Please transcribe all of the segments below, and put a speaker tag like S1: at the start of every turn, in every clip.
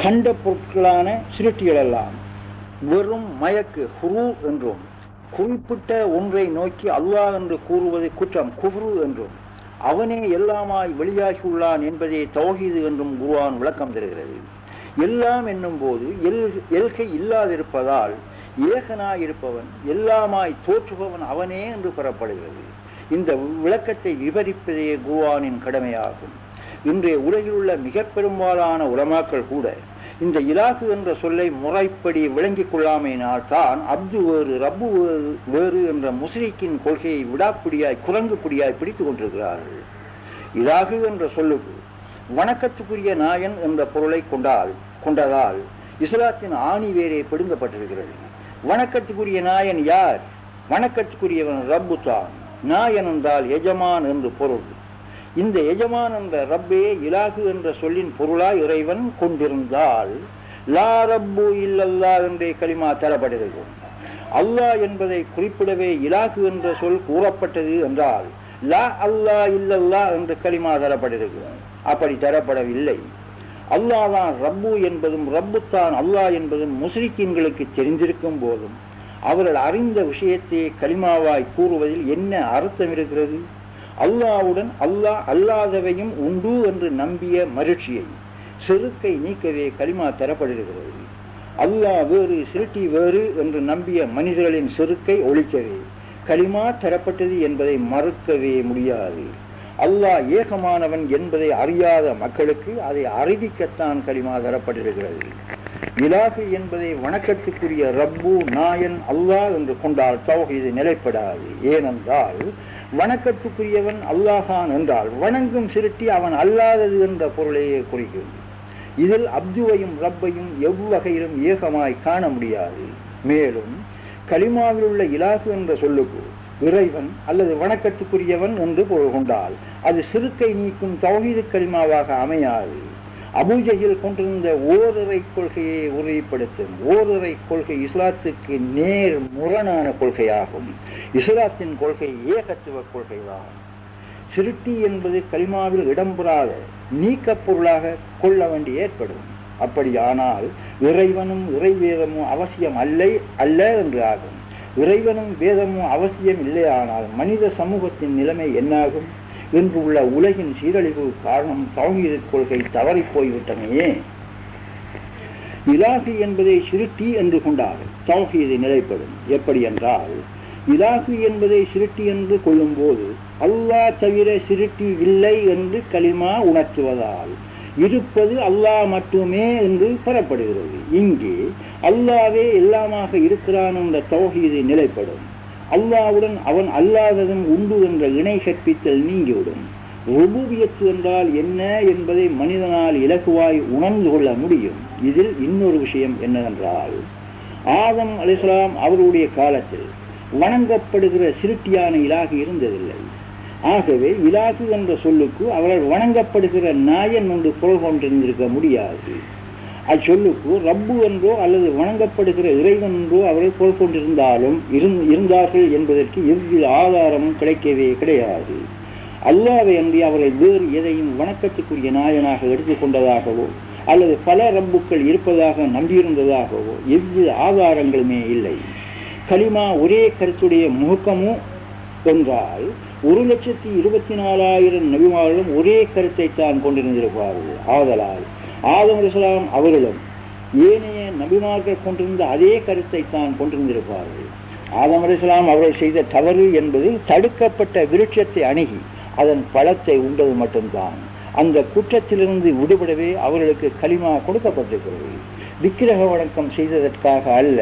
S1: கண்ட பொருட்களான சிருட்டிகளெல்லாம் வெறும் மயக்கு ஹுரு என்றும், குறிப்பிட்ட ஒன்றை நோக்கி அல்லாஹ் என்று கூறுவது குற்றம் குஃப்ரு என்றும், அவனே எல்லாமாய் வெளியாகியுள்ளான் என்பதே தௌஹீது என்றும் குர்ஆன் விளக்கம் தருகிறது. எல்லாம் என்னும் போது எல்கை இல்லாதிருப்பதால் ஏகனாயிருப்பவன் எல்லாமாய் தோற்றுபவன் அவனே என்று பெறப்படுகிறது. இந்த விளக்கத்தை விவரிப்பதே குர்ஆனின் கடமையாகும். இன்றைய உலகில் உள்ள மிக பெரும்பாலான உலமாக்கள் கூட இந்த இலாகு என்ற சொல்லை முறைப்படி விளங்கிக் கொள்ளாமையினால் தான் அப்து வேறு ரப்பு வேறு என்ற முஸ்லிக்கின் கொள்கையை விடாப்பிடியாய் குரங்குப்பிடியாய் பிடித்துக் கொண்டிருக்கிறார்கள். இலாகு என்ற சொல்லுக்கு வணக்கத்துக்குரிய நாயன் என்ற பொருளை கொண்டதால் இஸ்லாத்தின் ஆணி வேரே பிடுங்கப்பட்டிருக்கிறது. வணக்கத்துக்குரிய நாயன் யார்? வணக்கத்துக்குரியவன் ரப்பு தான். நாயன் என்றால் எஜமான் என்று பொருள். இந்த எஜமான் என்ற ரப்பே இலாகு என்ற சொல்லின் பொருளாய் இறைவன் கொண்டிருந்தால் லா ரப்பு இல்லல்லா என்றே கலிமா தரப்பட்டிருக்கும். அல்லாஹ் என்பதை குறிப்பிடவே இலாகு என்ற சொல் கூறப்பட்டது என்றால் லா அல்லா இல்லல்லா என்று கலிமா தரப்பட்டிருக்கும். அப்படி தரப்படவில்லை. அல்லாஹ் தான் ரப்பு என்பதும் ரப்புத்தான் அல்லாஹ் என்பதும் முஸ்லிக்கீன்களுக்கு தெரிந்திருக்கும் போதும் அவர்கள் அறிந்த விஷயத்தை கலிமாவாய் கூறுவதில் என்ன அர்த்தம் இருக்கிறது? அல்லாஹ்வுடன் அல்லாஹ் அல்லாதவையும் உண்டு என்று நம்பிய மகிழ்ச்சியை செருக்கை நீக்கவே கலிமா தரப்படுகிறது. அல்லாஹ் வேறு சிருட்டி வேறு என்று நம்பிய மனிதர்களின் செருக்கை ஒழிக்கவே கலிமா தரப்பட்டது என்பதை மறுக்கவே முடியாது. அல்லாஹ் ஏகமானவன் என்பதை அறியாத மக்களுக்கு அதை அறிவிக்கத்தான் கலிமா தரப்பட்டிருக்கிறது. இலாகு என்பதை வணக்கத்துக்குரிய ரப்பு நாயன் அல்லாஹ் என்று கொண்டால் தௌஹீது நிலைப்படாது. ஏனென்றால் வணக்கத்துக்குரியவன் அல்லாஹான் என்றால் வணங்கும் சிருட்டி அவன் அல்லாதது என்ற பொருளையே குறிக்கும். இதில் அப்துவையும் ரப்பையும் எவ்வகையிலும் ஏகமாய் காண முடியாது. மேலும் கலிமாவில் உள்ள இலாகு என்ற சொல்லுக்கு இறைவன் அல்லது வணக்கத்துக்குரியவன் என்று பொருள் கொண்டால் அது சிறுக்கை நீக்கும் தௌஹீது கலிமாவாக அமையாது. அபூஜஹில் கொண்டிருந்த ஓரிரை கொள்கையை உறுதிப்படுத்தும் ஓரிரை கொள்கை இஸ்லாத்துக்கு நேர் முரணான கொள்கையாகும். இஸ்லாத்தின் கொள்கை ஏகத்துவ கொள்கையாகும். சிருட்டி என்பது கலிமாவில் இடம்பெறாத நீக்க பொருளாக கொள்ள வேண்டி ஏற்படும். அப்படியானால் இறைவனும் இறைவேதமும் அவசியம் அல்ல என்று ஆகும். இறைவனும் வேதமும் அவசியம் இல்லையானால் மனித சமூகத்தின் நிலைமை என்னாகும்? இன்று உள்ள உலகின் சீரழிவு காரணம் தௌஹீது கொள்கை தவறி போய்விட்டமையே. இலாகு என்பதை சிருட்டி என்று கொண்டால் தௌஹீது நிலைப்படும். எப்படி என்றால் இலாகு என்பதை சிருட்டி என்று கொள்ளும் போது அல்லாஹ் தவிர சிருட்டி இல்லை என்று கலிமா உணர்த்துவதால் இருப்பது அல்லாஹ் மட்டுமே என்று பெறப்படுகிறது. இங்கே அல்லாவே எல்லாமாக இருக்கிறான் என்ற தௌஹீது நிலைப்படும். அல்லாஹ்வுடன் அவன் அல்லாததும் உண்டு என்ற இணை கற்பித்தல் நீங்கிவிடும். ருபூபியத்து என்றால் என்ன என்பதை மனிதனால் இலகுவாய் உணர்ந்து கொள்ள முடியும். இதில் இன்னொரு விஷயம் என்னவென்றால் ஆதம் அலைஹிஸ்ஸலாம் அவருடைய காலத்தில் வணங்கப்படுகிற சிருட்டியான இலாகு இருந்ததில்லை. ஆகவே இலாகு என்ற சொல்லுக்கு அவர்கள் வணங்கப்படுகிற நாயன் என்று பொருள் கொண்டிருந்திருக்க முடியாது. அச்சொல்லுக்கு ரப்பு என்றோ அல்லது வணங்கப்படுகிற இறைவன் என்றோ அவர்கள் பொருள் கொண்டிருந்தார்கள் என்பதற்கு எவ்வித ஆதாரமும் கிடையாது. அல்லாஹ்வை அன்றி அவர்கள் வேறு எதையும் வணக்கத்துக்குரிய நாயனாக எடுத்துக்கொண்டதாகவோ அல்லது பல ரப்புக்கள் இருப்பதாக நம்பியிருந்ததாகவோ எவ்வித ஆதாரங்களுமே இல்லை. கலிமா ஒரே கருத்துடைய முகக்கமோ என்றால் 1,24,000 நபிமார்களும் ஒரே கருத்தை தான் கொண்டிருந்திருப்பார்கள். ஆதலால் ஆதம் அலைஹிஸ்ஸலாம் அவர்களும் ஏனைய நபிமார்கள் கொண்டிருந்த அதே கருத்தை தான் கொண்டிருந்திருப்பார்கள். ஆதம் அலைஹிஸ்ஸலாம் அவர்கள் செய்த தவறு என்பது தடுக்கப்பட்ட விருட்சத்தை அணுகி அதன் பழத்தை உண்டது மட்டும்தான். அந்த குற்றத்திலிருந்து விடுபடவே அவர்களுக்கு கலிமா கொடுக்கப்பட்டிருக்கிறது. விக்கிரக வணக்கம் செய்ததற்காக அல்ல.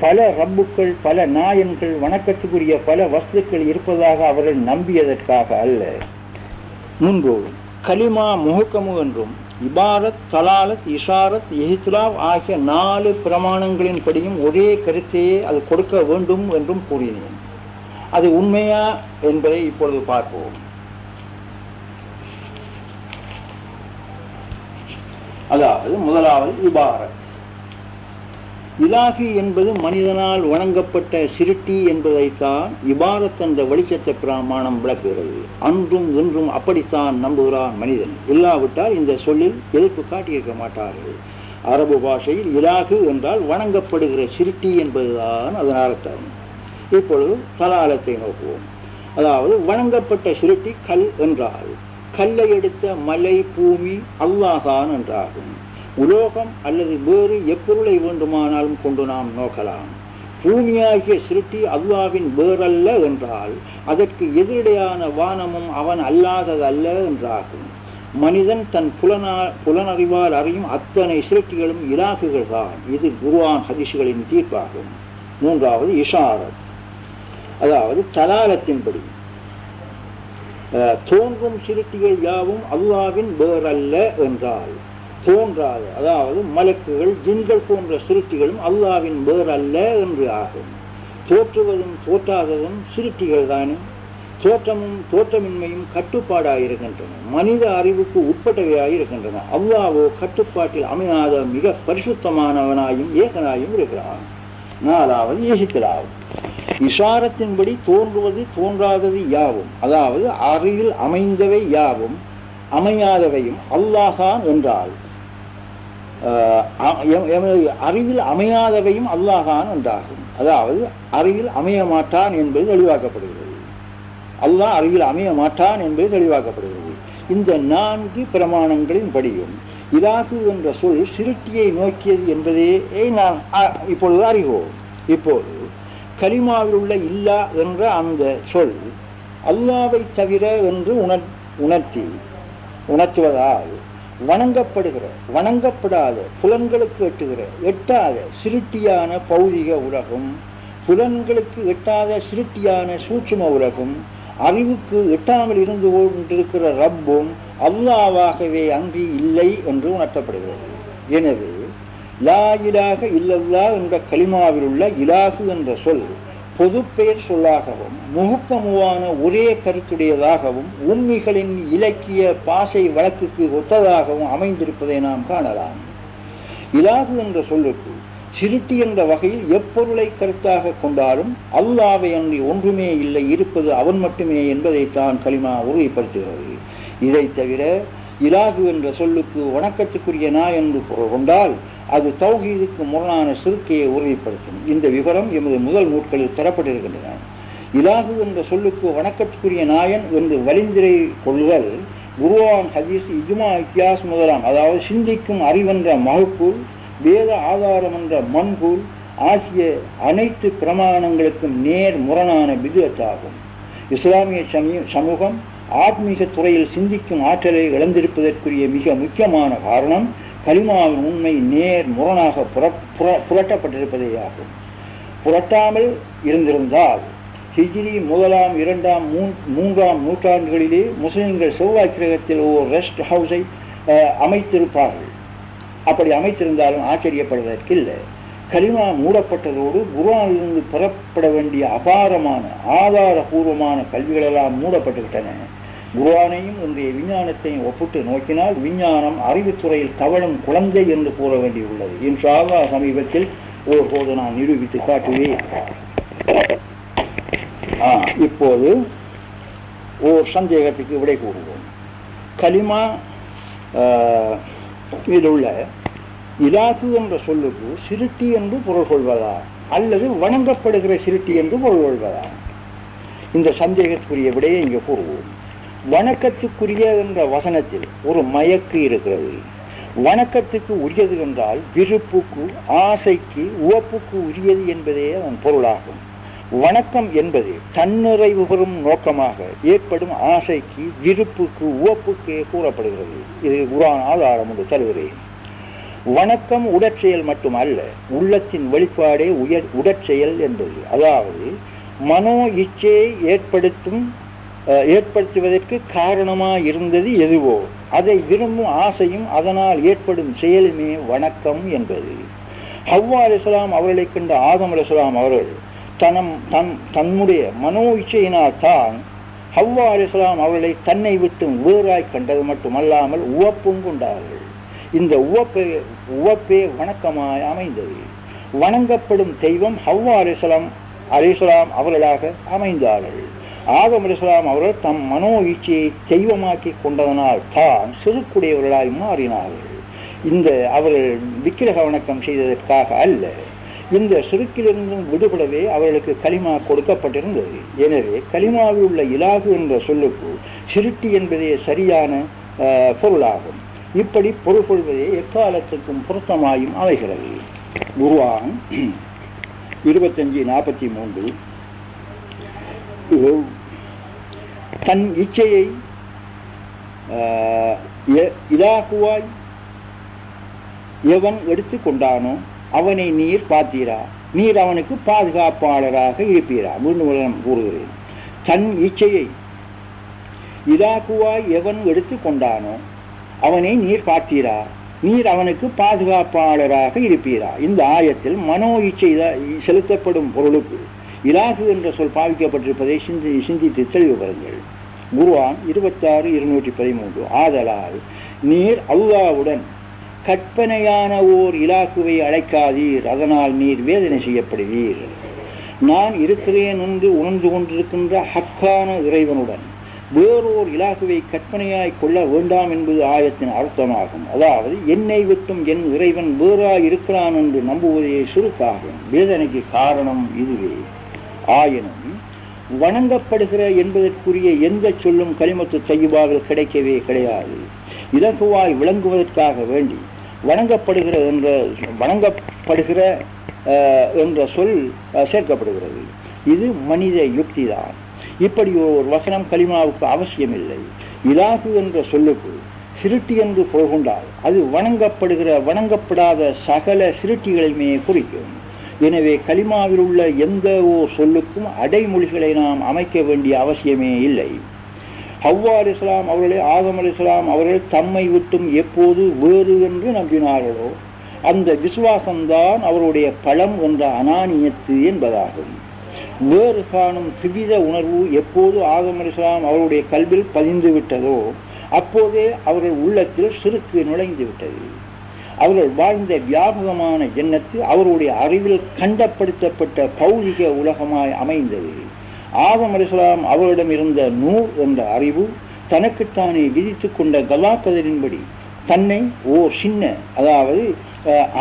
S1: பல ரப்புக்கள் பல நாயன்கள் வணக்கத்துக்குரிய பல வஸ்துக்கள் இருப்பதாக அவர்கள் நம்பியதற்காக அல்ல. முன்பு கலிமா முஹக்கமு என்றும் இபாரத் தலாலத் இஷாரத் இஹ்திலாப் ஆகிய 4 பிரமாணங்களின் படியும் ஒரே கருத்தையே அது கொடுக்க வேண்டும் என்றும் கூறினேன். அது உண்மையா என்பதை இப்பொழுது பார்ப்போம். அதாவது முதலாவது இபாரத். இலாஹி என்பது மனிதனால் வணங்கப்பட்ட சிருட்டி என்பதைத்தான் இபாரத் என்ற வெளிச்சத்த பிரமாணம் விளக்குகிறது. அன்றும் இன்றும் அப்படித்தான் நம்புகிறான் மனிதன். இல்லாவிட்டால் இந்த சொல்லில் எதிர்ப்பு காட்டியிருக்க மாட்டார்கள். அரபு பாஷையில் இலாகு என்றால் வணங்கப்படுகிற சிருட்டி என்பதுதான் அதன் அர்த்தம். இப்பொழுது தலாலத்தை நோக்குவோம். அதாவது வணங்கப்பட்ட சிருட்டி கல் என்றால் கல்லை எடுத்த மலை பூமி அல்லாஹ்தான் என்றாகும். உலோகம் அல்லது வேறு எப்பொருளை வேண்டுமானாலும் கொண்டு நாம் நோக்கலாம். பூமியாகிய சிருட்டி அல்லாஹ்வின் வேறல்ல என்றால் அதற்கு எதிரடையான வானமும் அவன் அல்லாததல்ல என்றாகும். மனிதன் தன் புலனறிவால் அறியும் அத்தனை சிருட்டிகளும் இலாகுகள் தான். இது குர்ஆன் ஹதீஸ்களின் தீர்ப்பாகும். மூன்றாவது இஷாரத், அதாவது தலாலத்தின்படி தோன்றும் சிருட்டிகள் யாவும் அல்லாஹ்வின் வேறல்ல என்றால் தோன்றாது, அதாவது மலக்குகள் ஜின்கள் போன்ற சிருட்டிகளும் அல்லாஹ்வின் வேறல்ல என்று ஆகும். தோற்றுவதும் தோற்றாததும் சிருட்டிகள் தானே. தோற்றமும் தோற்றமின்மையும் கட்டுப்பாடாயிருக்கின்றன, மனித அறிவுக்கு உட்பட்டவையாயிருக்கின்றன. அல்லாஹ்வோ கட்டுப்பாட்டில் அமையாத மிக பரிசுத்தமானவனாயும் ஏகனாயும் இருக்கிறான். நாலாவது இஹ்திலாஃப், இஷாரத்தின்படி தோன்றுவது தோன்றாதது யாவும், அதாவது அறிவில் அமைந்தவை யாவும் அமையாதவையும் அல்லாஹ்தான் என்றால் அறிவில் அமையாதவையும் அல்லாஹ்தான் என்றாகும். அதாவது அறிவில் அமைய மாட்டான் என்பது தெளிவாக்கப்படுகிறது. அல்லாஹ் அறிவில் அமைய மாட்டான் என்பது தெளிவாக்கப்படுகிறது. இந்த 4 பிரமாணங்களின் படியும் இலாகு என்ற சொல் சிருட்டியை நோக்கியது என்பதே நாம் இப்பொழுது அறிவோம். இப்போது கலிமாவில் உள்ள இல்லா என்ற அந்த சொல் அல்லாஹ்வை தவிர என்று உணர்த்துவதால் வணங்கப்படுகிற வணங்கப்படாத புலன்களுக்கு எட்டாத சிருட்டியான பௌதிக உலகம், புலன்களுக்கு எட்டாத சிருட்டியான சூட்சும உலகம், அறிவுக்கு எட்டாமல் இருந்து கொண்டிருக்கிற ரப்பும் அல்லாஹ்வாகவே அன்றி இல்லை என்று உணர்த்தப்படுகிறது. எனவே லா இலாஹ இல்லல்லாஹ் என்ற கலிமாவில் உள்ள இலாகு என்ற சொல் பொது பெயர் சொல்லாகவும் முகக்கமுவான ஒரே கருத்துடையதாகவும் உண்மைகளின் இலக்கிய பாசை வழக்குக்கு ஒத்ததாகவும் அமைந்திருப்பதை நாம் காணலாம். இலாகு என்ற சொல்லுக்கு சிருட்டி என்ற வகையில் எப்பொருளை கருத்தாக கொண்டாலும் அல்லாஹ்வை அன்றி ஒன்றுமே இல்லை, இருப்பது அவன் மட்டுமே என்பதைத்தான் கலிமா உறுதிப்படுத்துகிறது. இதை தவிர இலாகு என்ற சொல்லுக்கு வணக்கத்துக்குரிய நாய் என்று பொருள் கொண்டால் அது தௌஹீதுக்கு முரணான சிறுக்கையை உறுதிப்படுத்தும். இந்த விவரம் எமது முதல் நூட்களில் தரப்பட்டிருக்கின்றன. இலாகு என்ற சொல்லுக்கு வணக்கத்துக்குரிய நாயன் என்று வலிந்திரை கொள்ளுதல் குர்ஆன் ஹதீஸ் இஜ்மா இத்தியாஸ் முதலாம், அதாவது சிந்திக்கும் அறிவென்ற மகக்கூல், வேத ஆதாரம் என்ற மண்பூல் ஆகிய அனைத்து பிரமாணங்களுக்கும் நேர் முரணான பிதுஅத்தாகும். இஸ்லாமிய சமூகம் ஆத்மீக துறையில் சிந்திக்கும் ஆற்றலை இழந்திருப்பதற்குரிய மிக முக்கியமான காரணம் கலிமாவின் உண்மை நேர் முரணாக புரட்டப்பட்டிருப்பதே ஆகும். புரட்டாமல் இருந்திருந்தால் ஹிஜ்ரி 1ஆம் 2ஆம் 3ஆம் நூற்றாண்டுகளிலே முஸ்லிம்கள் செவ்வாய் கிரகத்தில் ஒரு ரெஸ்ட் ஹவுஸை அமைத்திருப்பார்கள். அப்படி அமைத்திருந்தாலும் ஆச்சரியப்படுவதற்கில்லை. கலிமா மூடப்பட்டதோடு குர்ஆனிலிருந்து பெறப்பட வேண்டிய அபாரமான ஆதாரபூர்வமான கல்விகளெல்லாம் மூடப்பட்டுவிட்டன. குர்ஆனையும் இன்றைய விஞ்ஞானத்தையும் ஒப்பிட்டு நோக்கினால் விஞ்ஞானம் அறிவுத்துறையில் தவழும் குழந்தை என்று கூற வேண்டியுள்ளது. இன்ஷா அல்லாஹ் சமீபத்தில் போது நான் நிரூபித்து காட்டுவேன். இப்போது ஓர் சந்தேகத்துக்கு விடை கூறுவோம். கலிமா இதிலுள்ள இலாகு என்ற சொல்லுக்கு சிருட்டி என்று பொருள் கொள்வதா அல்லது வணங்கப்படுகிற சிருட்டி என்று பொருள் கொள்வதா? இந்த சந்தேகத்துக்குரிய விடையை இங்கே கூறுவோம். வணக்கத்துக்குரிய என்ற வசனத்தில் ஒரு மயக்கு இருக்கிறது. வணக்கத்துக்கு உரியது என்றால் விருப்புக்கு, ஆசைக்கு, உவப்புக்கு உரியது என்பதே அதன் பொருளாகும். வணக்கம் என்பது தன்னிறைவு பெறும் நோக்கமாக ஏற்படும் ஆசைக்கு, விருப்புக்கு, உவப்புக்கே கூறப்படுகிறது. இது குர்ஆன் ஆதாரம் என்று தருகிறேன். வணக்கம் உடற்செயல் மட்டுமல்ல, உள்ளத்தின் வெளிப்பாடே உடற்செயல் என்பது. அதாவது மனோ இச்சையை ஏற்படுத்துவதற்கு காரணமாக இருந்தது எதுவோ அதை விரும்பும் ஆசையும் அதனால் ஏற்படும் செயலுமே வணக்கம் என்பது. ஹவ்வா அலைஹிஸ்ஸலாம் அவர்களை கண்ட ஆதம் அலைஹிஸ்ஸலாம் அவர்கள் தன்னுடைய மனோ இச்சையினால் தான் ஹவ்வா அலைஹிஸ்ஸலாம் அவர்களை தன்னை விட்டு வேறாய் கண்டது மட்டுமல்லாமல் உவப்பும் கொண்டார்கள். இந்த உவப்பே வணக்கமாய் அமைந்தது. வணங்கப்படும் தெய்வம் ஹவ்வா அலைஹிஸ்ஸலாம் அவர்களாக அமைந்தார்கள். ஆதம் அலைஹிஸ்ஸலாம் அவர்கள் தம் மனோ இச்சையை தெய்வமாக்கி கொண்டதனால் தான் சிறுக்குடையவர்களாய் மாறினார்கள். இந்த அவர்கள் விக்கிரக வணக்கம் செய்ததற்காக அல்ல. இந்த சிறுக்கிலிருந்தும் விடுபடவே அவர்களுக்கு கலிமா கொடுக்கப்பட்டிருந்தது. எனவே கலிமாவில் உள்ள இலாகு என்ற சொல்லுக்கு சிருட்டி என்பதே சரியான பொருளாகும். இப்படி பொருள் கொள்வதே எக்காலத்துக்கும் பொருத்தமாயும் அமைகிறது. குர்ஆன் 25:43 தன் இச்சையை இலாகுவாய் எவன் எடுத்து கொண்டானோ அவனை நீர் பார்த்தீரா, நீர் அவனுக்கு பாதுகாப்பாளராக இருப்பீரா. மீண்டும் கூறுகிறேன், தன் இச்சையை இலாகுவாய் எவன் எடுத்து கொண்டானோ அவனை நீர் பார்த்தீரா, நீர் அவனுக்கு பாதுகாப்பாளராக இருப்பீரா. இந்த ஆயத்தில் மனோ இச்சை செலுத்தப்படும் பொருளுக்கு இலாகு என்ற சொல் பாவிக்கப்பட்டிருப்பதை சிந்தித்து தெளிவு பெறுங்கள். குர்ஆன் 26:213 ஆதலால் நீர் அல்லாஹ்வுடன் கற்பனையான ஓர் இலாகுவை அழைக்காதீர், அதனால் நீர் வேதனை செய்யப்படுவீர். நான் இருக்கிறேன் என்று உணர்ந்து கொண்டிருக்கின்ற ஹக்கான இறைவனுடன் வேறோர் இலாகுவை கற்பனையாய் கொள்ள வேண்டாம் என்பது ஆயத்தின் அர்த்தமாகும். அதாவது என்னை விட்டும் என் இறைவன் வேறாய் இருக்கிறான் என்று நம்புவதே சுருக்காகும். வேதனைக்கு காரணம் இதுவே. ஆயினும் வணங்கப்படுகிற என்பதற்குரிய எந்த சொல்லும் கலிமத்து தய்யிபாவில் கிடைக்கவே கிடையாது. இலகுவாய் விளங்குவதற்காக வேண்டி வணங்கப்படுகிற என்ற சொல் சேர்க்கப்படுகிறது. இது மனித யுக்திதான். இப்படி ஒரு வசனம் கலிமாவுக்கு அவசியமில்லை. இலாகு என்ற சொல்லுக்கு சிருட்டி என்று கொண்டால் அது வணங்கப்படாத சகல சிருட்டிகளையுமே குறிக்கும். எனவே கலிமாவில் உள்ள எந்த ஓர் சொல்லுக்கும் அடைமொழிகளை நாம் அமைக்க வேண்டிய அவசியமே இல்லை. ஹவ்வா அலைஹிஸ்ஸலாம் அவர்களே ஆதம் அலைஹிஸ்ஸலாம் அவர்கள் தம்மை விட்டும் எப்போது வேறு என்று நம்பினார்களோ அந்த விசுவாசம்தான் அவருடைய பலம் என்ற அனானியத்து என்பதாகும். வேறு காணும் திவித உணர்வு எப்போது ஆதம் அலைஹிஸ்ஸலாம் அவருடைய கல்வில் பதிந்து விட்டதோ அப்போதே அவர்கள் உள்ளத்தில் சிறுக்கு நுழைந்து விட்டது. அவர்கள் வாழ்ந்த வியாபகமான ஜன்னத்து அவருடைய அறிவில் கண்டப்படுத்தப்பட்ட பௌதிக உலகமாய் அமைந்தது. ஆதம் அலைஹிஸ்ஸலாம் அவரிடம் இருந்த நூர் என்ற அறிவு தனக்குத்தானே விதித்து கொண்ட கலாக்கதரின்படி தன்னை ஓர் சின்ன, அதாவது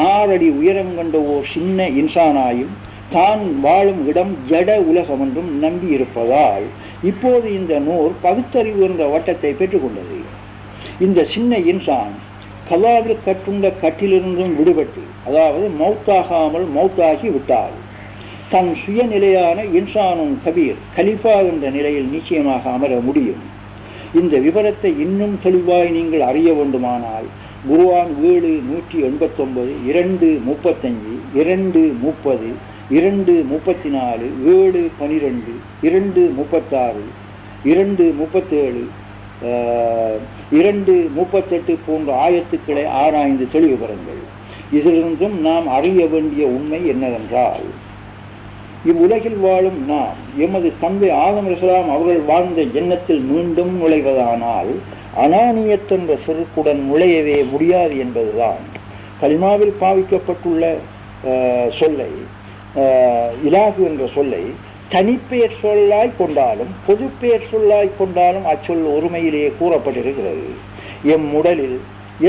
S1: 6 அடி உயரம் கொண்ட ஓர் சின்ன இன்சானாயும் தான் வாழும் இடம் ஜட உலகம் என்றும் நம்பி இருப்பதால் இப்போது இந்த நூர் பகுத்தறிவு என்ற வட்டத்தை பெற்றுக்கொண்டது. இந்த சின்ன இன்சான் கலாவில் கட்டுண்ட கட்டிலிருந்தும் விடுபட்டு, அதாவது மௌத்தாகாமல் மௌத்தாகி விட்டால் தன் சுயநிலையான இன்சானும் கபீர் கலிஃபா என்ற நிலையில் நிச்சயமாக அமர முடியும். இந்த விவரத்தை இன்னும் தெளிவாய் நீங்கள் அறிய வேண்டுமானால் குர்ஆன் 7:189, 2:35, 2:30, 2:34, 7:12, 2:36, 2:37, 2:38 போன்ற ஆயத்துக்களை ஆராய்ந்து தெளிவு பெறுங்கள். இதிலிருந்தும் நாம் அறிய வேண்டிய உண்மை என்னவென்றால், இவ்வுலகில் வாழும் நாம் எமது தந்தை ஆதம் அலைஹிஸ்ஸலாம் அவர்கள் வாழ்ந்த ஜன்னத்தில் மீண்டும் நுழைவதானால் அனானியத் என்ற செருக்குடன் நுழையவே முடியாது என்பதுதான். கலிமாவில் பாவிக்கப்பட்டுள்ள சொல்லை, இலாகு என்ற சொல்லை தனிப்பெயர் சொல்லாய் கொண்டாலும் பொது பெயர் சொல்லாய் கொண்டாலும் அச்சொல் ஒருமையிலேயே கூறப்பட்டிருக்கிறது. எம் உடலில்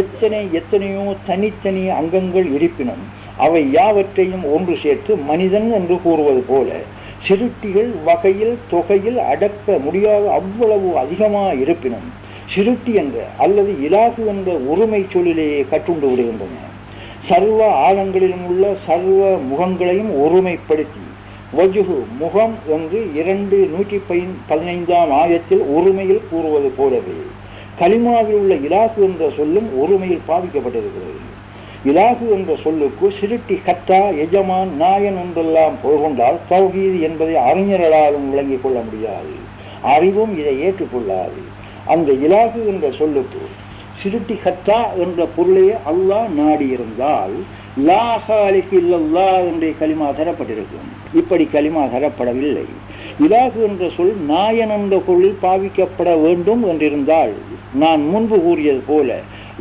S1: எத்தனையோ தனித்தனி அங்கங்கள் இருப்பினும் அவை யாவற்றையும் ஒன்று சேர்த்து மனிதன் என்று கூறுவது போல சிருட்டிகள் வகையில் தொகையில் அடக்க முடியாத அவ்வளவு அதிகமாக இருப்பினும் சிருட்டி என்ற அல்லது இலாகு என்ற ஒருமை சொல்லிலேயே கட்டுண்டு விடுகின்றன. சர்வ ஆழங்களிலும் உள்ள சர்வ முகங்களையும் ஒருமைப்படுத்தி வஜுகு முகம் என்று 2:115 ஆயத்தில் ஒருமையில் கூறுவது போலவே கலிமாவில் உள்ள இலாகு என்ற சொல்லும் ஒருமையில் பாவிக்கப்பட்டிருக்கிறது. இலாகு என்ற சொல்லுக்கு சிருட்டி கத்தா எஜமான் நாயன் என்றெல்லாம் பொருள்கொண்டால் தௌஹீத் என்பதை அறிஞர்களாலும் விளங்கிக் கொள்ள முடியாது, அறிவும் இதை ஏற்றுக்கொள்ளாது. அந்த இலாகு என்ற சொல்லுக்கு சிருட்டி கத்தா என்ற பொருளே அல்லாஹ் நாடி இருந்தால் லா ஹாலிக இல்லல்லாஹ் என்ற கலிமா தரப்பட்டிருக்கும். இப்படி கலிமா தரப்படவில்லை. இலாகு என்ற சொல் நாயன் என்ற பொருளில் பாவிக்கப்பட வேண்டும் என்றிருந்தால் நான் முன்பு கூறியது போல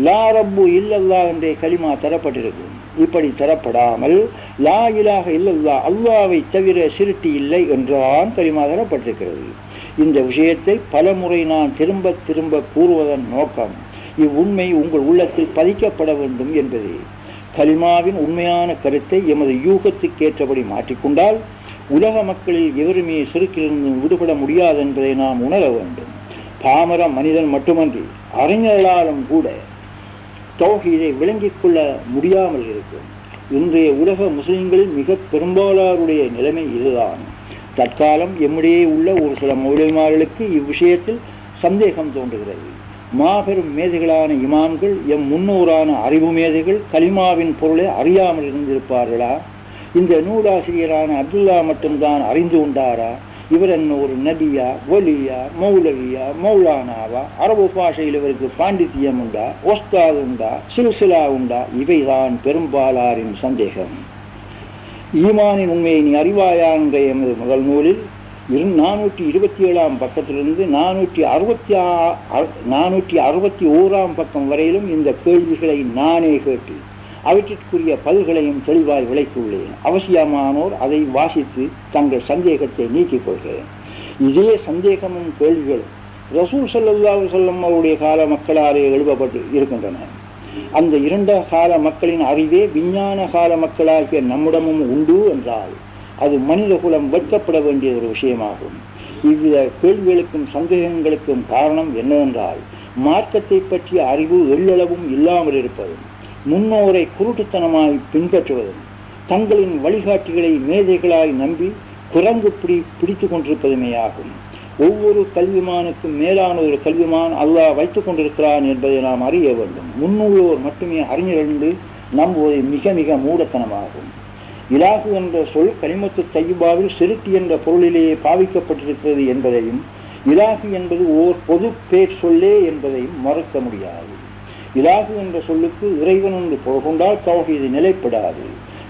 S1: லா ரப்பு இல்லல்லாஹ் என்ற கலிமா தரப்பட்டிருக்கும். இப்படி தரப்படாமல் லா இலாஹ இல்லல்லாஹ் அல்லாஹ்வை தவிர சிருட்டி இல்லை என்றான் கலிமா தரப்பட்டிருக்கிறது. இந்த விஷயத்தை பல முறை நான் திரும்ப கூறுவதன் நோக்கம் இவ்வுண்மை உங்கள் உள்ளத்தில் பதிக்கப்பட வேண்டும் என்பதே. கலிமாவின் உண்மையான கருத்தை எமது யூகத்துக்கேற்றபடி மாற்றிக்கொண்டால் உலக மக்களில் எவருமே சிறுக்கிலிருந்து விடுபட முடியாது என்பதை நாம் உணர வேண்டும். பாமர மனிதன் மட்டுமன்றி அறிஞர்களாலும் கூட தௌஹீதை விளங்கிக் கொள்ள முடியாமல் இருக்கும். இன்றைய உலக முஸ்லிம்களில் மிக பெரும்பாலாருடைய நிலைமை இதுதான். தற்காலம் எம்முடையே உள்ள ஒரு சில மௌலவிமார்களுக்கு இவ்விஷயத்தில் சந்தேகம் தோன்றுகிறது. மாபெரும் மேதைகளான இமாம்கள், எம் முன்னோரான அறிவு மேதைகள் கலிமாவின் பொருளை அறியாமல் இருந்திருப்பார்களா? இந்த நூலாசிரியரான அப்துல்லா மட்டும்தான் அறிந்து கொண்டாரா? இவர் என்ன ஒரு நபியா, ஒலியா, மௌலவியா, மௌலானாவா? அரபு பாஷையில் இவருக்கு பாண்டித்தியம் உண்டா, ஒஸ்தாத் உண்டா, சில்சிலா உண்டா? இவைதான் பெரும்பாலாரின் சந்தேகம். ஈமானின் உண்மையை நீ அறிவாயா என்ற எமது முதல் நூலில் 427 பக்கத்திலிருந்து 461 பக்கம் வரையிலும் இந்த கேள்விகளை நானே கேட்டு அவற்றிற்குரிய பதில்களையும் தெளிவாய் விளக்கியுள்ளேன். அவசியமானோர் அதை வாசித்து தங்கள் சந்தேகத்தை நீக்கிக் கொள்கிறேன். இதே சந்தேகமும் கேள்விகளும் ரசூல் ஸல்லல்லாஹு அலைஹி வஸல்லம் அவருடைய கால மக்களாலே எழுப்பப்பட்டு இருக்கின்றன. அந்த இரண்ட கால மக்களின் அறிவே விஞ்ஞான கால மக்களாகிய நம்மிடமும் உண்டு என்றால் அது மனித குலம் வெட்கப்பட வேண்டிய ஒரு விஷயமாகும். இவ்வித கேள்விகளுக்கும் சந்தேகங்களுக்கும் காரணம் என்னவென்றால் மார்க்கத்தை பற்றிய அறிவு எள்ளளவும் இல்லாமல் இருப்பதும், முன்னோரை குருட்டுத்தனமாய் பின்பற்றுவதும், தங்களின் வழிகாட்டிகளை மேதைகளாய் நம்பி குரங்கு பிடித்து கொண்டிருப்பதுமே ஆகும். ஒவ்வொரு கல்விமானுக்கும் மேலான ஒரு கல்விமான் அல்லாஹ் வைத்துக் கொண்டிருக்கிறான் என்பதை நாம் அறிய வேண்டும். முன்னுள்ளோர் மட்டுமே அறிஞர் என்று நம்புவது மிக மிக மூடத்தனமாகும். இலாகு என்ற சொல் கலிமத்து தையிபாவில் சிறுட்டி என்ற பொருளிலேயே பாவிக்கப்பட்டிருக்கிறது என்பதையும், இலாகு என்பது ஓர் பொது பேர் சொல்லே என்பதையும் மறுக்க முடியாது. இலாகு என்ற சொல்லுக்கு இறைவன் என்று பொருள் கொண்டால் தௌஹீது நிலைப்படாது.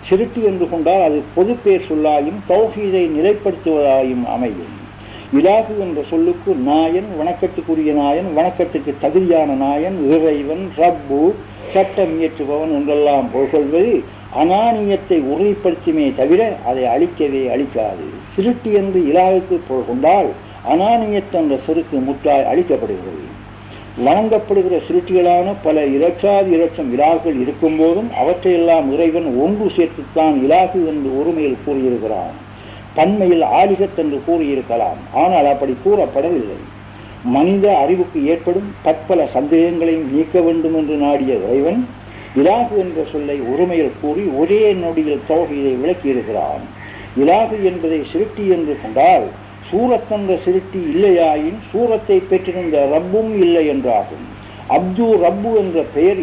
S1: சிறுட்டி என்று கொண்டால் அது பொது பேர் சொல்லாயும் தௌஹீதை நிலைப்படுத்துவதாயும் அமையும். இலாகு என்ற சொல்லுக்கு நாயன், வணக்கத்துக்குரிய நாயன், வணக்கத்துக்கு தகுதியான நாயன், இறைவன், ரப்பு, சட்டம் இயற்றுபவன் என்றெல்லாம் பொருள்கொள்வது அனானியத்தை உறுதிப்படுத்துமே தவிர அதை அழிக்கவே அழிக்காது. சிறுட்டி என்று இலாகுக்கு பொருள் கொண்டால் அனானியத் என்ற சொருக்கு முற்றாய் அழிக்கப்படுகிறது. வணங்கப்படுகிற சிறுட்டிகளான பல இலட்சம் இலாகுகள் இருக்கும் போதும் அவற்றையெல்லாம் இறைவன் ஒன்று சேர்த்துத்தான் இலாகு என்று ஒருமையில் கூறியிருக்கிறான். பன்மையில் ஆலிகத் என்று கூறியிருக்கலாம், ஆனால் அப்படி கூறப்படவில்லை. மனித அறிவுக்கு ஏற்படும் பற்பல சந்தேகங்களையும் நீக்க வேண்டும் என்று நாடிய இறைவன் இலாகு என்ற சொல்லை ஒருமையில் கூறி ஒரே நொடியில் தௌஹீதை விளக்கியிருக்கிறான். இலாகு என்பதை சிறுட்டி என்று கொண்டால் சூரத் என்ற சிறுட்டி இல்லையாயின் சூரத்தை பெற்றிருந்த ரப்பும் இல்லை என்றாகும். அப்து ரப்பு என்ற பெயர்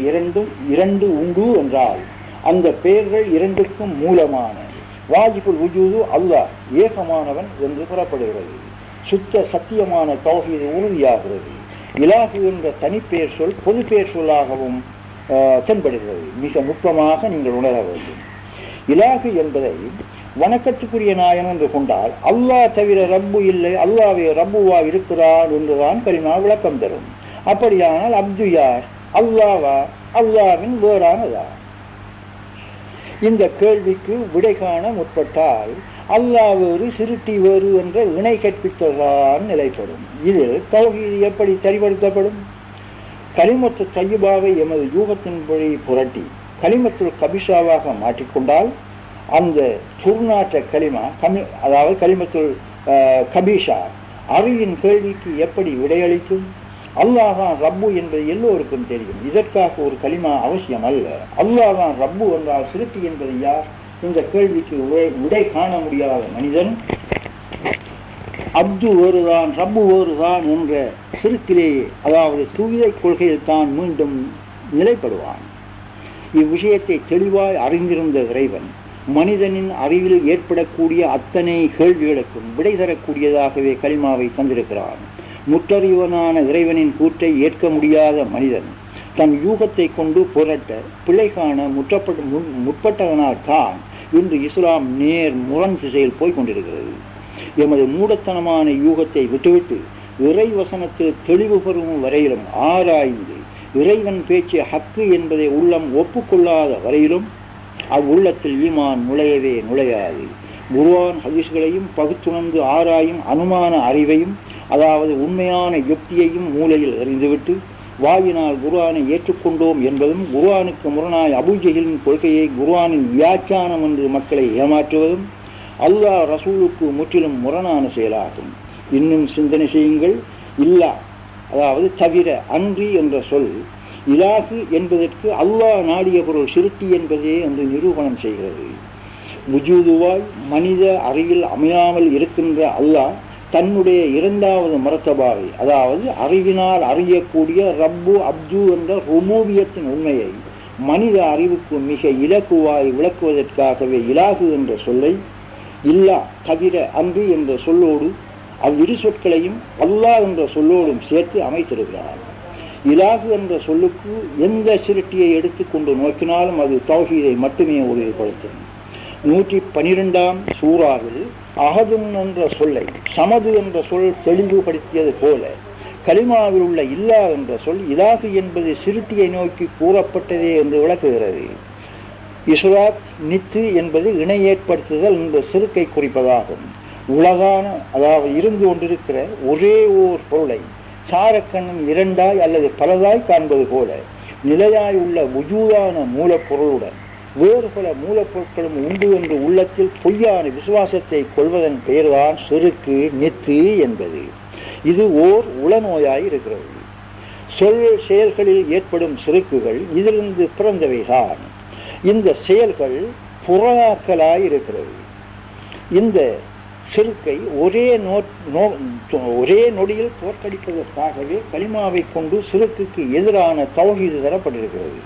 S1: இரண்டு உண்டு என்றால் அந்த பெயர்கள் இரண்டுக்கும் மூலமான வாஜிபுல் வுஜூது அல்லாஹ் ஏகமானவன் என்று கூறப்படுகிறது. சுத்த சத்தியமான தௌஹீது உறுதியாகிறது. இலாகு என்ற தனிப்பெயர் சொல் பொது பெயர் சொல்லாகவும் தென்படுகிறது. மிக நுட்பமாக நீங்கள் உணர வேண்டும். இலாகு என்பதை வணக்கத்துக்குரிய நாயன் என்று கொண்டால் அல்லாஹ் தவிர ரப்பு இல்லை, அல்லாவே ரப்புவா இருக்கிறான் என்றுதான் கலிமா விளக்கம் தரும். அப்படியானால் அப்து யார்? அல்லாவா? அல்லாவின் வேறானதா? இந்த கேள்விக்கு விடை காண முற்பட்டால் அல்லாஹ் வேறு சிறுட்டி வேறு என்ற இணை கற்பித்ததான் நிலைப்படும். இதில் தௌஹீது எப்படி சரிபடுத்தப்படும்? கலிமத்து தையிபாவை எமது யூகத்தின்படி புரட்டி கலிமத்துல் கபிஷாவாக மாற்றிக்கொண்டால் அந்த துர்நாற்ற கலிமா அதாவது கலிமத்துல் கபீஷா அறிவின் கேள்விக்கு எப்படி விடையளிக்கும்? அல்லாஹான் ரப்பு என்பது எல்லோருக்கும் தெரியும். இதற்காக ஒரு கலிமா அவசியம் அல்ல. அல்லாஹான் ரப்பு என்றால் சிறுட்டி என்பது யார்? இந்த கேள்விக்கு விடை காண முடியாத மனிதன் அப்து வேறுதான் ரப்பு வேறுதான் என்ற சிறுக்கிலேயே, அதாவது தூய கொள்கையில் தான் மீண்டும் நிலைப்படுவான். இவ்விஷயத்தை தெளிவாய் அறிந்திருந்த இறைவன் மனிதனின் அறிவில் ஏற்படக்கூடிய அத்தனை கேள்விகளுக்கும் விடை தரக்கூடியதாகவே கலிமாவை தந்திருக்கிறான். முற்றறிவனான இறைவனின் கூற்றை ஏற்க முடியாத மனிதன் தன் யூகத்தை கொண்டு புரட்ட பிழை காண முற்பட்டதனால் தான் இன்று இஸ்லாம் நேர் முரண் திசையில் போய்கொண்டிருக்கிறது. எமது மூடத்தனமான யூகத்தை விட்டுவிட்டு இறை வசனத்தில் தெளிவு பெறும் வரையிலும் ஆராய்ந்து இறைவன் பேச்சு ஹக்கு என்பதை உள்ளம் ஒப்புக்கொள்ளாத வரையிலும் அவ்வுள்ளத்தில் ஈமான் நுழையவே நுழையாது. குர்ஆன் ஹதீஸ்களையும் பகுத்துணர்ந்து ஆராயும் அனுமான அறிவையும், அதாவது உண்மையான யுக்தியையும் மூலையில் எறிந்துவிட்டு வாயினால் குர்ஆனை ஏற்றுக்கொண்டோம் என்பதும், குர்ஆனுக்கு முரணாய் அபூஜஹலின் கொள்கையை குர்ஆனின் வியாக்கியானம் என்று மக்களை ஏமாற்றுவதும் அல்லாஹ் ரசூலுக்கு முற்றிலும் முரணான செயலாகும். இன்னும் சிந்தனை செய்யுங்கள். இல்லா, அதாவது தவிர, அன்றி என்ற சொல் இலாகு என்பதற்கு அல்லாஹ் நாடிய பொருள் சிறுக்கி என்பதே என்று நிரூபணம் செய்கிறது. வுஜூதுவாய் மனித அறிவில் அமையாமல் இருக்கின்ற அல்லாஹ் தன்னுடைய இரண்டாவது மரத்தபாவை, அதாவது அறிவினால் அறியக்கூடிய ரப்பு அப்து என்ற ருபூபியத்தின் உண்மையை மனித அறிவுக்கு மிக இலக்குவாய் விளக்குவதற்காகவே இலாகு என்ற சொல்லை இல்லா, தவிர, அன்றி என்ற சொல்லோடு அவ்விரு சொற்களையும் அல்லாஹ் என்ற சொல்லோடும் சேர்த்து அமைத்திருக்கிறார். இலாகு என்ற சொல்லுக்கு எந்த சிருட்டியை எடுத்துக்கொண்டு நோக்கினாலும் அது தௌஹீதை மட்டுமே உறுதிப்படுத்தும். 112ஆம் சூறாவில் அஹதுன் என்ற சொல்லை சமது என்ற சொல் தெளிவுபடுத்தியது போல கலிமாவில் உள்ள இல்லா என்ற சொல் இலாகு என்பது சிருட்டியை நோக்கி கூறப்பட்டதே என்று விளக்குகிறது. இஸ்ராத் நித்து என்பது இணை ஏற்படுத்துதல் என்ற சிறுக்கை குறிப்பதாகும். உலகான, அதாவது இருந்து கொண்டிருக்கிற ஒரே ஓர் பொருளை சாரக்கண்ணன் இரண்டாய் அல்லது பலதாய் காண்பது போல நிலையாய் உள்ள உஜூதான மூலப்பொருளுடன் வேறு பல மூலப்பொருட்களும் உண்டு என்று உள்ளத்தில் பொய்யான விசுவாசத்தை கொள்வதன் பெயர்தான் சிறுக்கு நித்து என்பது. இது ஓர் உளநோயாய் இருக்கிறது. சொல் செயல்களில் ஏற்படும் சிறுக்குகள் இதிலிருந்து பிறந்தவைதான். இந்த செயல்கள் புறாக்களாய் இருக்கிறது. இந்த சிறுக்கை ஒரே நொடியில் தோற்கடிப்பதற்காகவே கலிமாவை கொண்டு சிறுக்குக்கு எதிரான தௌஹீது தரப்பட்டிருக்கிறது.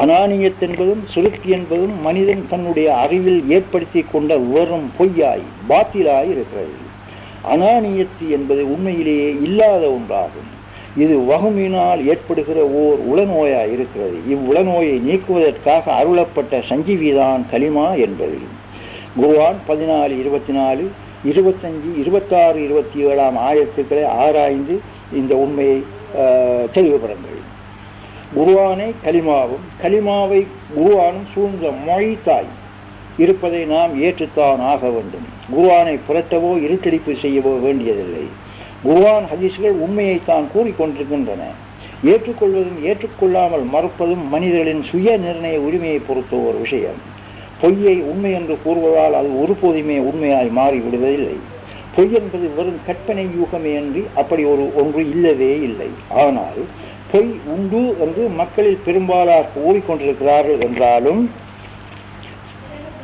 S1: அனானியத் என்பதும் சிறுக்கு என்பதும் மனிதன் தன்னுடைய அறிவில் ஏற்படுத்தி கொண்ட வெறும் பொய்யாய் பாத்திலாய் இருக்கிறது. அனானியத்து என்பது உண்மையிலேயே இல்லாத ஒன்றாகும். இது வகுமினால் ஏற்படுகிற ஓர் உளநோயாய் இருக்கிறது. இவ்வுளநோயை நீக்குவதற்காக அருளப்பட்ட சஞ்சீவிதான் கலிமா என்பது. குர்ஆன் 14, 24, 25, 26, 27 ஆயத்துக்களை ஆராய்ந்து இந்த உண்மையை தெளிவுபடுங்கள். குர்ஆனை கலிமாவும் கலிமாவை குர்ஆனும் சூழ்ந்த மொழி தாய் இருப்பதை நாம் ஏற்றுத்தான் ஆக வேண்டும். குர்ஆனை புரட்டவோ இருட்டடிப்பு செய்யவோ வேண்டியதில்லை. குர்ஆன் ஹதீஸ்கள் உண்மையைத்தான் கூறிக்கொண்டிருக்கின்றன. ஏற்றுக்கொள்வதும் ஏற்றுக்கொள்ளாமல் மறுப்பதும் மனிதர்களின் சுய நிர்ணய உரிமையை பொறுத்த ஒரு விஷயம். பொய்யை உண்மை என்று கூறுவதால் அது ஒருபோதுமே உண்மையாய் மாறிவிடுவதில்லை. பொய் என்பது வெறும் கற்பனை யூகமே அன்றி அப்படி ஒன்று இல்லவே இல்லை. ஆனால் பொய் உண்டு என்று மக்களில் பெரும்பாலார் கூறிக்கொண்டிருக்கிறார்கள் என்றாலும்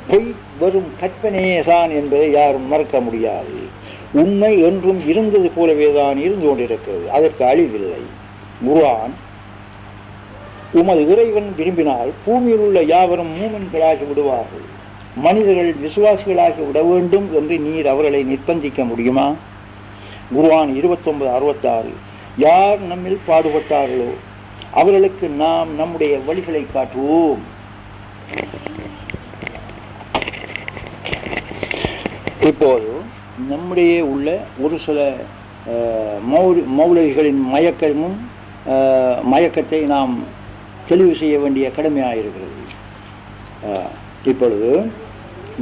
S1: பொய் வெறும் கற்பனையே தான் என்பதை யாரும் மறக்க முடியாது. உண்மை என்றும் இருந்தது போலவே தான் இருந்து கொண்டிருக்கிறது. அதற்கு அழிவில்லை. குர்ஆன், உமது இறைவன் விரும்பினால் பூமியில் உள்ள யாவரும் மூமின்களாகி விடுவார்கள். மனிதர்கள் விசுவாசிகளாகி விட வேண்டும் என்று நீர் அவர்களை நிர்பந்திக்க முடியுமா? குர்ஆன் 29:66. யார் நம்மில் பாடுபட்டார்களோ அவர்களுக்கு நாம் நம்முடைய வழிகளை காட்டுவோம். இப்போது நம்முடைய உள்ள ஒரு சில மௌலவிகளின் மயக்கத்தை நாம் தெளிவு செய்ய வேண்டிய கடமையாயிருக்கிறது. இப்பொழுது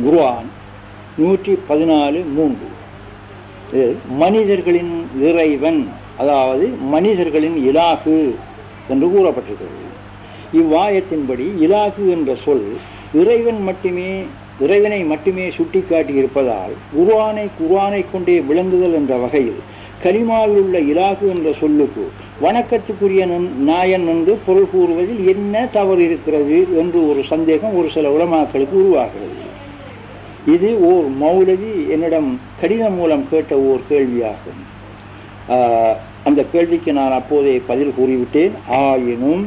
S1: குர்ஆன் 114:3 மனிதர்களின் இறைவன், அதாவது மனிதர்களின் இலாகு என்று கூறப்பட்டிருக்கிறது. இவ்வாயத்தின்படி இலாகு என்ற சொல் இறைவனை மட்டுமே சுட்டிக்காட்டி இருப்பதால் குர்ஆனை கொண்டே விளங்குதல் என்ற வகையில் கலிமாவில் உள்ள இலாகு என்ற சொல்லுக்கு வணக்கத்துக்குரிய நாயன் என்று பொருள் கூறுவதில் என்ன தவறு இருக்கிறது என்று ஒரு சந்தேகம் ஒரு சில உலமாக்களுக்கு உருவாகிறது. இது ஓர் மௌலவி என்னிடம் கடிதம் மூலம் கேட்ட ஓர் கேள்வியாகும். அந்த கேள்விக்கு நான் அப்போதே பதில் கூறிவிட்டேன். ஆயினும்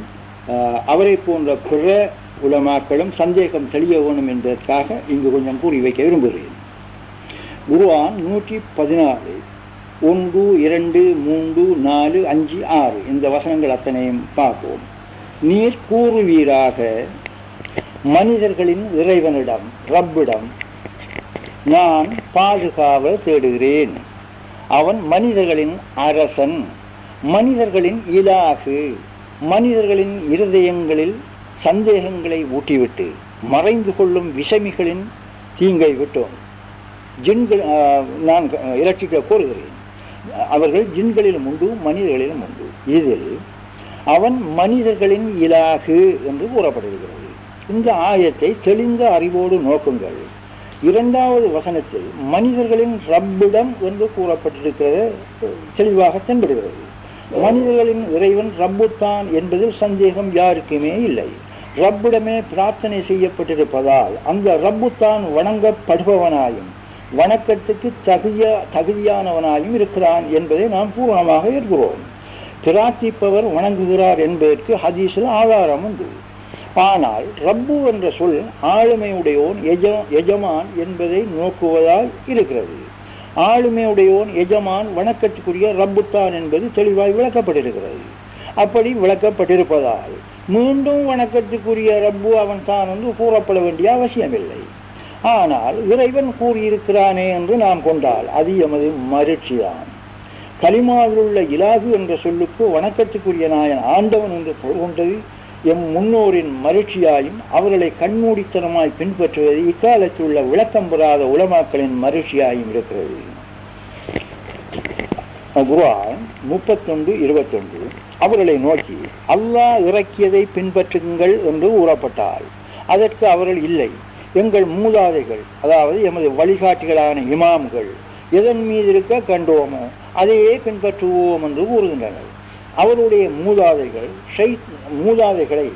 S1: அவரை போன்ற பிற உலமாக்களும் சந்தேகம் தெளிய வேணும் என்பதற்காக இங்கு கொஞ்சம் கூறி வைக்க விரும்புகிறேன். குர்ஆன் 114 1, 2, 3, 4, 5, 6 இந்த வசனங்கள் அத்தனையும் பார்ப்போம். நீர் கூறுவீராக, மனிதர்களின் இறைவனிடம் ரப்பிடம் நான் பாதுகாவல் தேடுகிறேன். அவன் மனிதர்களின் அரசன், மனிதர்களின் இலாகு. மனிதர்களின் இருதயங்களில் சந்தேகங்களை ஊட்டிவிட்டு மறைந்து கொள்ளும் விஷமிகளின் தீங்கை விட்டோம். ஜின்கள், நான் இலட்சிக்க கோருகிறேன், அவர்கள் ஜின்களிலும் உண்டு மனிதர்களிலும் உண்டு. இதில் அவன் மனிதர்களின் இலாகு என்று கூறப்படுகிறது. இந்த ஆயத்தை தெளிந்த அறிவோடு நோக்குங்கள். இரண்டாவது வசனத்தில் மனிதர்களின் ரப்பிடம் என்று கூறப்பட்டிருக்கிறது தெளிவாக தென்படுகிறது. மனிதர்களின் இறைவன் ரப்புத்தான் என்பதில் சந்தேகம் யாருக்குமே இல்லை. ரப்பிடமே பிரார்த்தனை செய்யப்பட்டிருப்பதால் அந்த ரப்புத்தான் வணங்கப்படுபவனாயும் வணக்கத்துக்கு தகுதியானவனாயும் இருக்கிறான் என்பதை நாம் பூர்ணமாக ஏற்கிறோம். பிரார்த்திப்பவர் வணங்குகிறார் என்பதற்கு ஹதீஸில் ஆதாரம் உண்டு. ஆனால் ரப்பு என்ற சொல் ஆளுமையுடையோன் எஜமான் என்பதை நோக்குவதால் இருக்கிறது. ஆளுமையுடையோன் எஜமான் வணக்கத்துக்குரிய ரப்புத்தான் என்பது தெளிவாய் விளக்கப்பட்டிருக்கிறது. அப்படி விளக்கப்பட்டிருப்பதால் மீண்டும் வணக்கத்துக்குரிய ரப்பு அவன் தான் என்று கூறப்பட வேண்டிய அவசியமில்லை. ஆனால் இறைவன் கூறியிருக்கிறானே என்று நாம் கொண்டால் அது எமது மகிழ்ச்சிதான். கலிமாவில் உள்ள இலாகு என்ற சொல்லுக்கு வணக்கத்துக்குரிய நாயன் ஆண்டவன் என்று பொருள் கொண்டது எம் முன்னோரின் மகிழ்ச்சியாயும் அவர்களை கண்மூடித்தனமாய் பின்பற்றுவது இக்காலத்தில் உள்ள விளக்கம் பெறாத உலமாக்களின் மகிழ்ச்சியாயும் இருக்கிறது. குர்ஆன் 31:21 அவர்களை நோக்கி அல்லாஹ் இறக்கியதை பின்பற்றுங்கள் என்று கூறப்பட்டால் அதற்கு அவர்கள் இல்லை, எங்கள் மூதாதைகள் அதாவது எமது வழிகாட்டிகளான இமாம்கள் எதன் மீது இருக்க கண்டோமோ அதையே பின்பற்றுவோம் என்று கூறுகின்றனர். அவருடைய மூதாதைகளை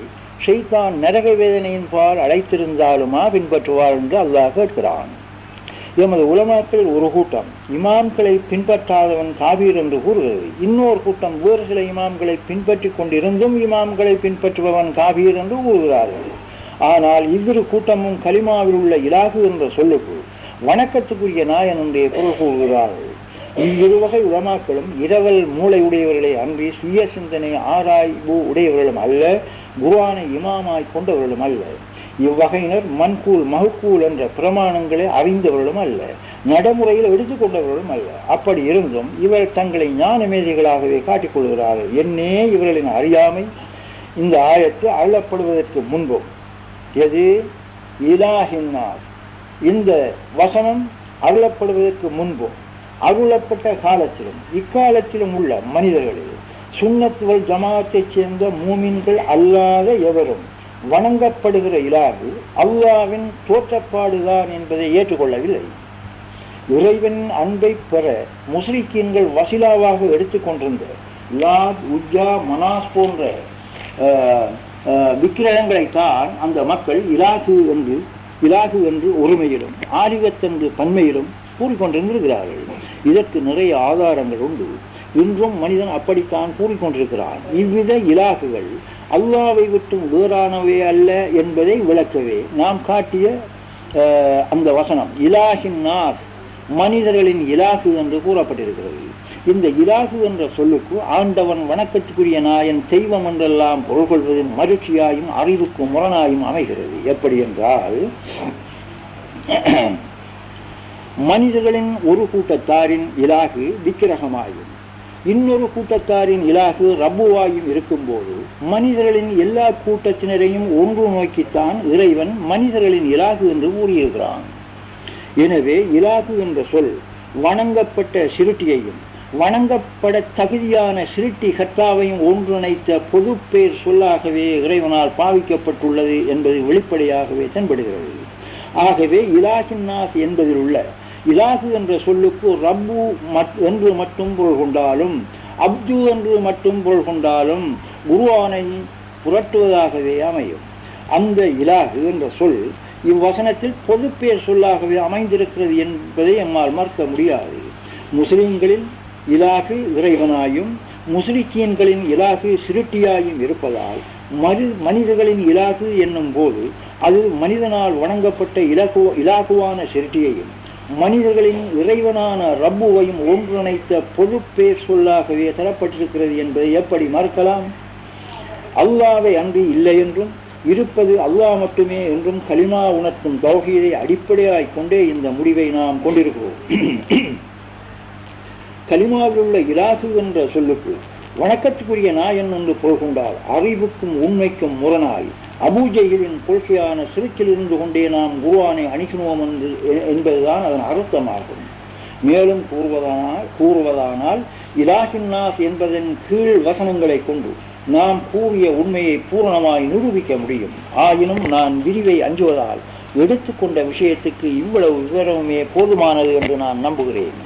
S1: ஷைத்தான் நரக வேதனையின் பால் அழைத்திருந்தாலுமா பின்பற்றுவார் என்று அல்லாஹ் கேட்கிறான். எமது உலமாக்களில் ஒரு கூட்டம் இமாம்களை பின்பற்றாதவன் காபீர் என்று கூறுகிறது. இன்னொரு கூட்டம் வேறு சில இமாம்களை பின்பற்றி கொண்டிருந்தும் இமாம்களை பின்பற்றுபவன் காபீர் என்று கூறுகிறார்கள். ஆனால் இவ்விரு கூட்டமும் கலிமாவில் உள்ள இலாகு என்ற சொல்லுக்கு வணக்கத்துக்குரிய நாயன் என்றே பொருள் கூறுகிறார்கள். இவ்விரு வகை உலமாக்களும் இரவல் மூளை உடையவர்களை அன்றி சுய சிந்தனை ஆராய்வு உடையவர்களும் அல்ல, குர்ஆனை இமாமாய் கொண்டவர்களும் அல்ல. இவ்வகையினர் மன்கூல் மஹ்கூல் என்ற பிரமாணங்களை அறிந்தவர்களும் அல்ல, நடைமுறையில் எடுத்துக்கொண்டவர்களும் அல்ல. அப்படி இருந்தும் இவர் தங்களை ஞான மேதைகளாகவே காட்டிக்கொள்கிறார்கள். என்னே இவர்களின் அறியாமை! இந்த ஆயத்து அருளப்படுவதற்கு முன்பும் எது இலாஹின்னாஸ் இந்த வசனம் அருளப்படுவதற்கு முன்பும் அருளப்பட்ட காலத்திலும் இக்காலத்திலும் உள்ள மனிதர்களில் சுன்னத்துவல் ஜமாத்தைச் சேர்ந்த மூமின்கள் அல்லாத எவரும் வணங்கப்படுகிற இலாகு அல்லாஹ்வின் தோற்றப்பாடுதான் என்பதை ஏற்றுக்கொள்ளவில்லை. இறைவனின் அன்பை பெற முஸ்லிக்கீன்கள் வசிலாவாக எடுத்துக்கொண்டிருந்த லாத், உஜ்ஜா, மனாஸ் போன்ற விக்கிரகங்களைத்தான் அந்த மக்கள் இலாகு என்று ஒருமையிலும் ஆரிகத்தென்று பன்மையிலும் கூறிக்கொண்டிருந்திருக்கிறார்கள். இதற்கு நிறைய ஆதாரங்கள் உண்டு. இன்றும் மனிதன் அப்படித்தான் கூறிக்கொண்டிருக்கிறான். இவ்வித இலாகுகள் அல்லாவை விட்டும் வேறானவே அல்ல என்பதை விளக்கவே நாம் காட்டிய அந்த வசனம் இலாஹின் நாஸ் மனிதர்களின் இலாகு என்று கூறப்பட்டிருக்கிறது. இந்த இலாகு என்ற சொல்லுக்கு ஆண்டவன் வணக்கத்துக்குரிய நாயன் தெய்வம் என்றெல்லாம் பொருள் கொள்வதின் மகிழ்ச்சியாயும் அறிவுக்கு முரணாயும் அமைகிறது. எப்படி என்றால் மனிதர்களின் ஒரு கூட்டத்தாரின் இலாகு விக்கிரகமாயும் இன்னொரு கூட்டத்தாரின் இலாகு ரப்புவாயும் இருக்கும்போது மனிதர்களின் எல்லா கூட்டத்தினரையும் ஒன்று நோக்கித்தான் இறைவன் மனிதர்களின் இலாகு என்று கூறியிருக்கிறான். எனவே இலாகு என்ற சொல் வணங்கப்பட்ட சிருட்டியையும் வணங்கப்பட தகுதியான சிருட்டி கர்த்தாவையும் ஒன்றிணைத்த பொது பேர் சொல்லாகவே இறைவனால் பாவிக்கப்பட்டுள்ளது என்பது வெளிப்படையாகவே தென்படுகிறது. ஆகவே இலாஹின் நாஸ் என்பதில் உள்ள இலாகு என்ற சொல்லுக்கு ரப்பு என்று மட்டும் பொருள் கொண்டாலும் அப்து என்று மட்டும் பொருள் கொண்டாலும் குர்ஆனை புரட்டுவதாகவே அமையும். அந்த இலாகு என்ற சொல் இவ்வசனத்தில் பொது பேர் சொல்லாகவே அமைந்திருக்கிறது என்பதை நம்மால் மறுக்க முடியாது. முஸ்லிம்களில் இலாகு இறைவனாயும் முஸ்லிக்கீன்களின் இலாகு சிருட்டியாயும் இருப்பதால் மனிதர்களின் இலாகு என்னும் போது அது மனிதனால் வணங்கப்பட்ட இலாகுவான சிருட்டியையும் மனிதர்களின் இறைவனான ரப்புவையும் ஒன்றிணைத்த பொது பேர் சொல்லாகவே தரப்பட்டிருக்கிறது என்பதை எப்படி மறுக்கலாம்? அல்லாஹ்வை அன்றி இல்லை என்றும் இருப்பது அல்லாஹ் மட்டுமே என்றும் கலிமா உணர்த்தும் தௌஹீதை அடிப்படையாய் கொண்டே இந்த முடிவை நாம் கொண்டிருக்கிறோம். கலிமாவில் உள்ள இலாகு என்ற சொல்லுக்கு வணக்கத்துக்குரிய நாயன் என்று பொருள் கொண்டால் அறிவுக்கும் உண்மைக்கும் முரணாய் அபூஜைகளின் கொள்கையான சிறுக்கில் இருந்து கொண்டே நாம் குர்ஆனை அணுகினோம் என்பதுதான் அதன் அர்த்தமாகும். மேலும் கூறுவதானால் இலாஹின் நாஸ் என்பதன் கீழ் வசனங்களை கொண்டு நாம் கூறிய உண்மையை பூரணமாய் நிரூபிக்க முடியும். ஆயினும் நான் விரிவை அஞ்சுவதால் எடுத்துக்கொண்ட விஷயத்துக்கு இவ்வளவு விவரமே போதுமானது என்று நான் நம்புகிறேன்.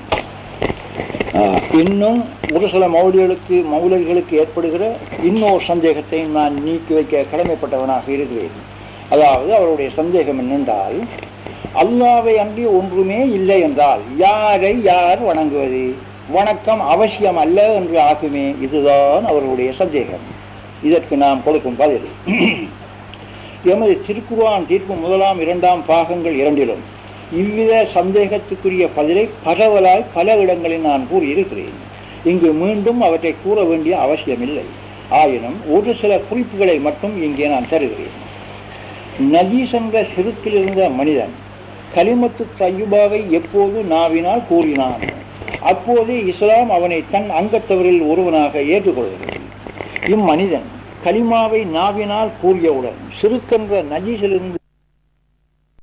S1: இன்னும் ஒரு சில மௌலிகளுக்கு ஏற்படுகிற இன்னொரு சந்தேகத்தை நான் நீக்கி வைக்க கடமைப்பட்டவனாக இருக்கிறேன். அதாவது அவருடைய சந்தேகம் என்னென்றால், அல்லாஹ்வை அன்றி ஒன்றுமே இல்லை என்றால் யாரை யார் வணங்குவது? வணக்கம் அவசியம் அல்ல என்று ஆகுமே. இதுதான் அவர்களுடைய சந்தேகம். இதற்கு நாம் கொடுக்கும் பதில் எமது திருக்குர்ஆன் தீர்ப்பு 1, 2 பாகங்கள் இரண்டிலும் இவ்வித சந்தேகத்துக்குரிய பதிலை பரவலாய் பல இடங்களில் நான் கூறியிருக்கிறேன். இங்கு மீண்டும் அவற்றை கூற வேண்டிய அவசியமில்லை. ஆயினும் ஒரு சில குறிப்புகளை மட்டும் இங்கே நான் தருகிறேன். நஜீஸ் என்ற சிறுக்கில் இருந்த மனிதன் கலிமத்து தய்யிபாவை எப்போது நாவினால் கூறினான், அப்போதே இஸ்லாம் அவனை தன் அங்கத்தவரில் ஒருவனாக ஏற்றுக்கொள்கிறது. இம்மனிதன் கலிமாவை நாவினால் கூறியவுடன் சிறுக்கென்ற நஜீஸிலிருந்து